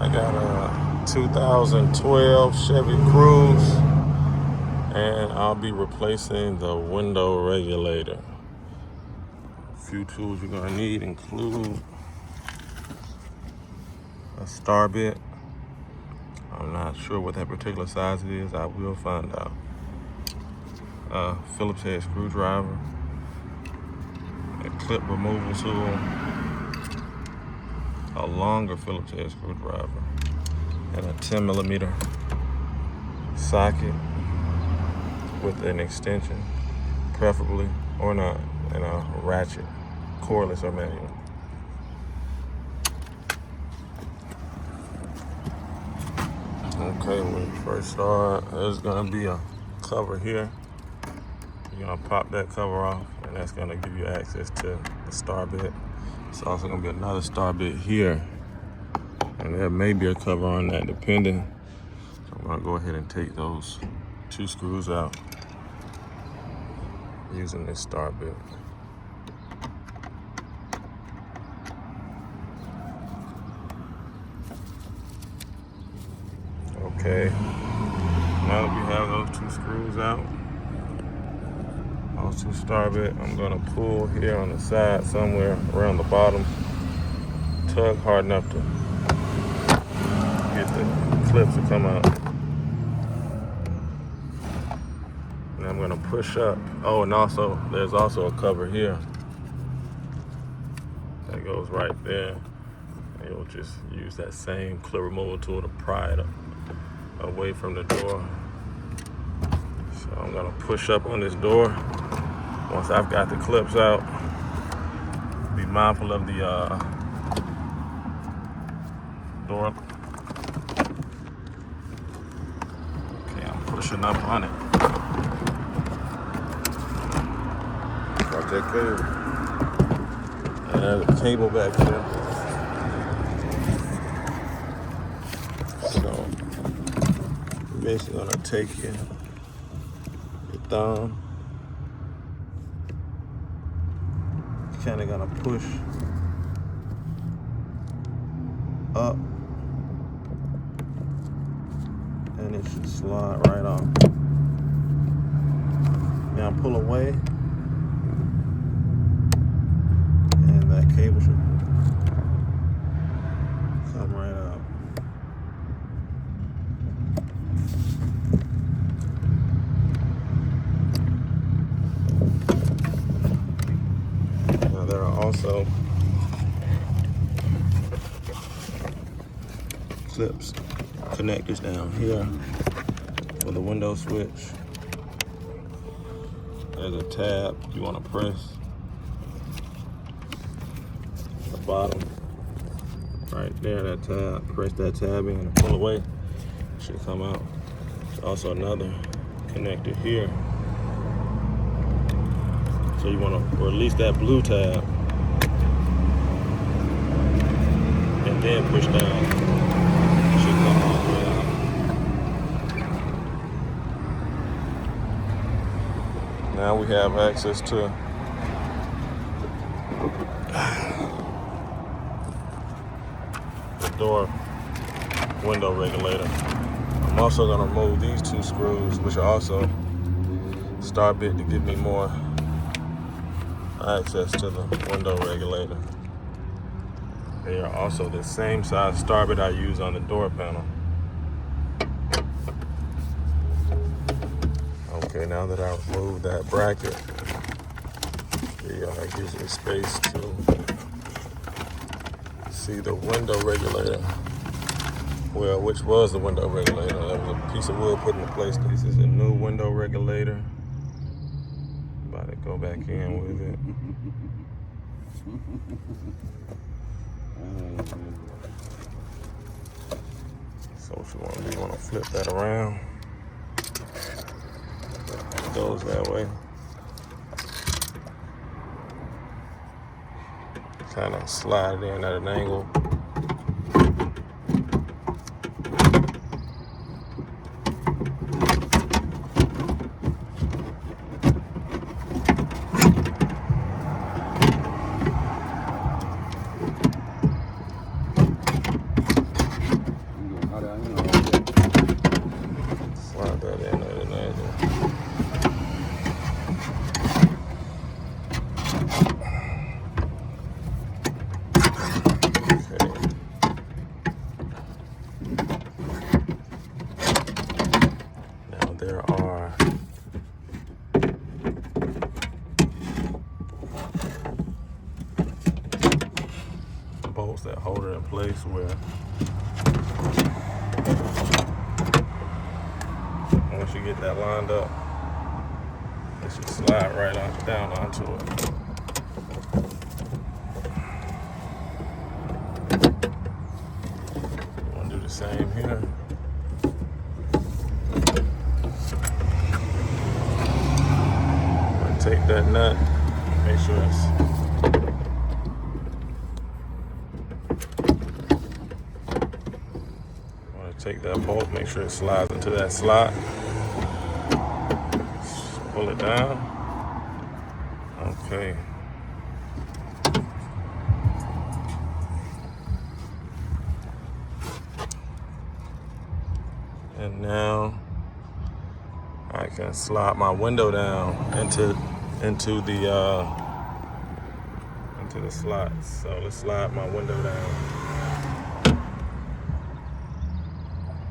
I got a 2012 Chevy Cruze, and I'll be replacing the window regulator. A few tools you're gonna need include a star bit. I'm not sure what that particular size it is. I will find out. A Phillips head screwdriver, a clip removal tool, a longer Phillips head screwdriver, and a 10mm socket with an extension, preferably, or not, and a ratchet, cordless or manual. Okay, when you first start, there's gonna be a cover here. You're gonna pop that cover off, and that's gonna give you access to the star bit. It's also gonna be another star bit here, and there may be a cover on that depending. So I'm gonna go ahead and take those two screws out using this star bit. Okay, now that we have those two screws out, those two star bit, I'm gonna pull here on the side somewhere around the bottom, tug hard enough to get the clips to come out. And I'm gonna push up. Oh, and also, there's also a cover here that goes right there. And you'll just use that same clip removal tool to pry it away from the door. So I'm gonna push up on this door. Once I've got the clips out, be mindful of the door. Okay, I'm pushing up on it. Got that cable. And there's a cable back there. So, you're basically gonna take your thumb, kind of gonna push up, and it should slide right off. Now pull away, and that cable should come right out. Now there are also clips, connectors down here for the window switch. There's a tab you want to press. The bottom, right there, that tab. Press that tab in and pull away. It should come out. There's also another connector here. So you want to release that blue tab and then push down. It should come all the way out. Now we have access to the door window regulator. I'm also going to remove these two screws, which are also star bit, to give me more access to the window regulator. They are also the same size star bit I use on the door panel. Okay, now that I've removed that bracket, it gives me space to see the window regulator. Well, which was the window regulator. That was a piece of wood put into place. This is a new window regulator. About to go back in with it. So what you want to do, you want to flip that around. It goes that way. Kind of slide it in at an angle. to hold it in place where once you get that lined up, it should slide right on down onto it. You want to do the same here. Take that nut, make sure it's take that bolt, make sure it slides into that slot. Pull it down. Okay. And now I can slide my window down into the slot. So let's slide my window down.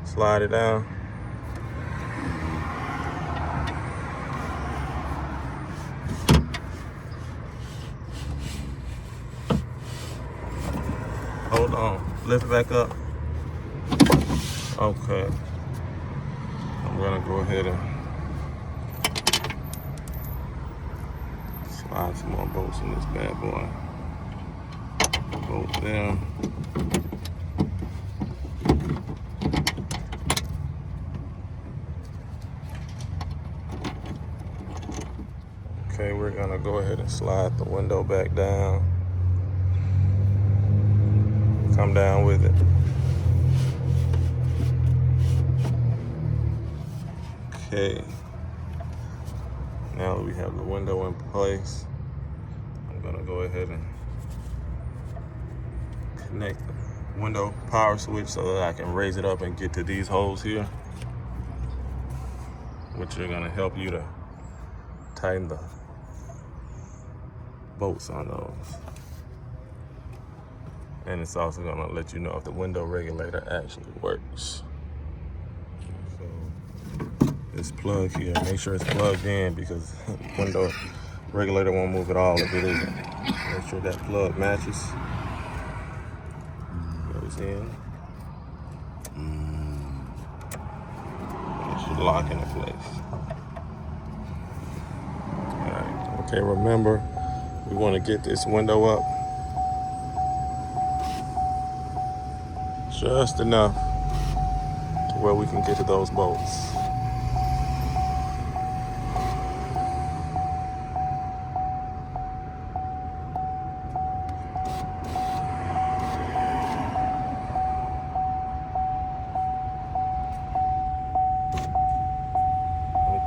Slide it down. Hold on. Lift it back up. Okay. I'm gonna go ahead and slide some more bolts in this bad boy. Bolt there. Okay, we're gonna go ahead and slide the window back down. Come down with it. Okay. Now that we have the window in place, I'm gonna go ahead and connect the window power switch so that I can raise it up and get to these holes here, which are gonna help you to tighten the bolts on those. And it's also gonna let you know if the window regulator actually works. So this plug here, make sure it's plugged in because the window regulator won't move at all if it isn't. Make sure that plug matches. Goes in. It should lock into place. Alright, okay, remember, we want to get this window up just enough to where we can get to those bolts.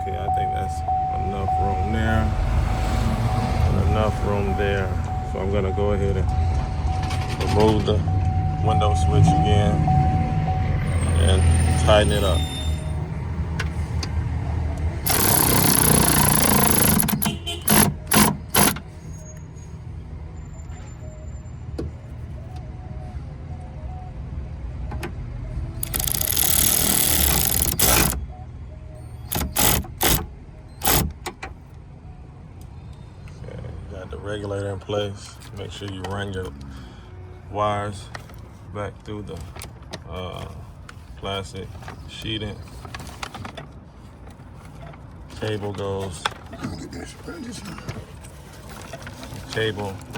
Okay, I think that's enough room there and enough room there. So I'm gonna go ahead and remove the window switch again and tighten it up. The regulator in place. Make sure you run your wires back through the plastic sheeting. Cable goes.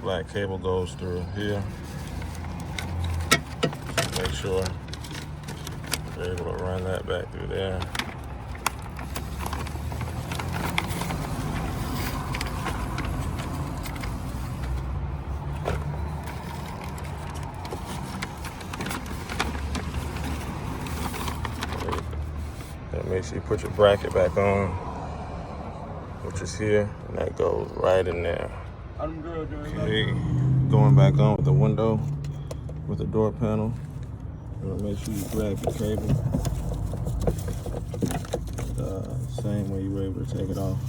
Black cable goes through here. Make sure you're able to run that back through there. Make sure you put your bracket back on, which is here, and that goes right in there. Okay, going back on with the window, with the door panel. Make sure you grab your cable the same way you were able to take it off.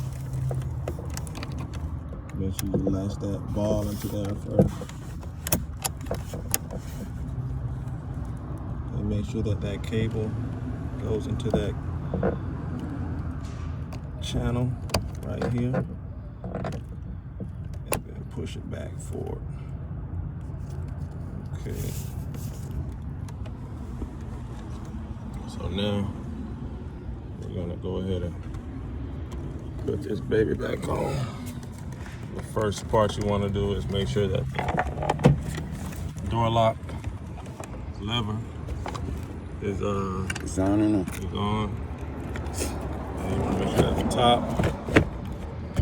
Make sure you latch that ball into there first. And make sure that that cable goes into that channel right here, and then push it back forward. Okay. So now we're gonna go ahead and put this baby back on. The first part you want to do is make sure that the door lock lever is on and on. is on. And you want to make sure that the top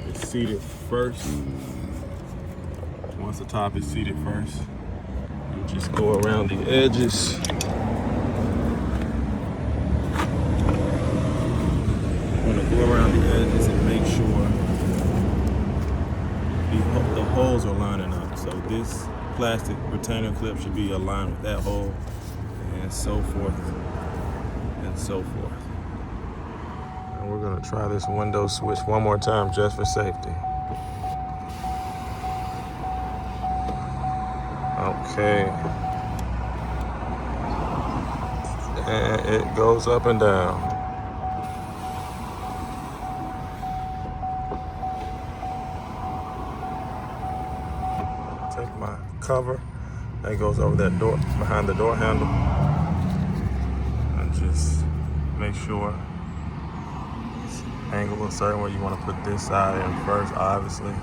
is seated first. Once the top is seated first, you just go around the edges. You want to go around the edges and make sure the holes are lining up. So this plastic retainer clip should be aligned with that hole, and so forth and so forth. And we're gonna try this window switch one more time just for safety. Okay. And it goes up and down. Take my cover that goes over that door, behind the door handle, and just make sure it's angled a certain way. You want to put this side in first, obviously.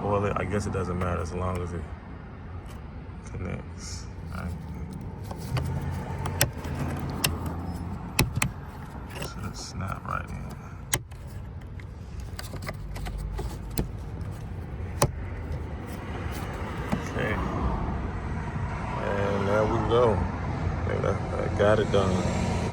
Well, I guess it doesn't matter as long as it connects. Right. Should snap right in. Okay. And there we go. I think I got it done.